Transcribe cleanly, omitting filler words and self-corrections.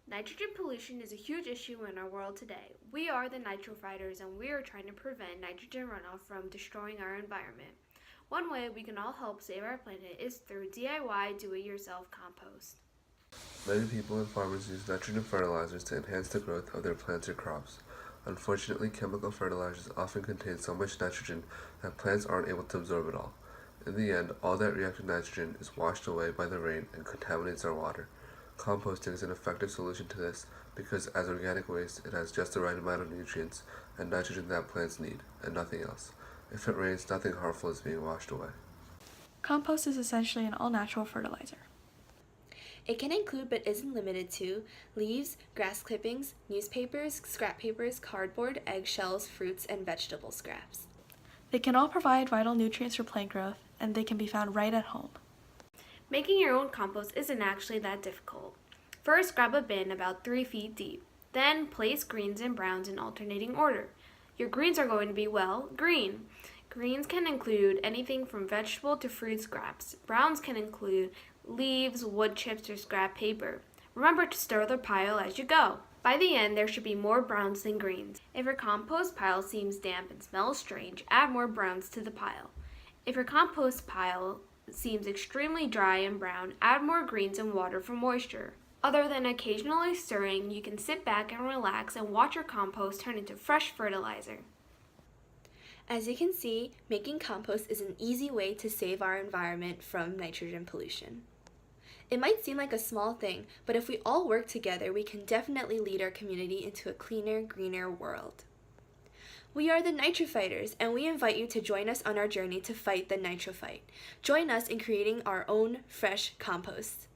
Nitrogen pollution is a huge issue in our world today. We are the Nitro fighters and we are trying to prevent nitrogen runoff from destroying our environment. One way we can all help save our planet is through DIY do-it-yourself compost. Many people and farmers use nitrogen fertilizers to enhance the growth of their plants or crops. Unfortunately, chemical fertilizers often contain so much nitrogen that plants aren't able to absorb it all. In the end, all that reactive nitrogen is washed away by the rain and contaminates our water. Composting is an effective solution to this because as organic waste, it has just the right amount of nutrients and nitrogen that plants need, and nothing else. If it rains, nothing harmful is being washed away. Compost is essentially an all-natural fertilizer. It can include, but isn't limited to, leaves, grass clippings, newspapers, scrap papers, cardboard, eggshells, fruits, and vegetable scraps. They can all provide vital nutrients for plant growth, and they can be found right at home. Making your own compost isn't actually that difficult. First, grab a bin about 3 feet deep. Then, place greens and browns in alternating order. Your greens are going to be, well, green. Greens can include anything from vegetable to fruit scraps. Browns can include leaves, wood chips, or scrap paper. Remember to stir the pile as you go. By the end, there should be more browns than greens. If your compost pile seems damp and smells strange, add more browns to the pile. If your compost pile seems extremely dry and brown, add more greens and water for moisture. Other than occasionally stirring, you can sit back and relax and watch your compost turn into fresh fertilizer. As you can see, making compost is an easy way to save our environment from nitrogen pollution. It might seem like a small thing, but if we all work together, we can definitely lead our community into a cleaner, greener world. We are the Nitro Fighters, and we invite you to join us on our journey to fight the Nitro fight. Join us in creating our own fresh compost.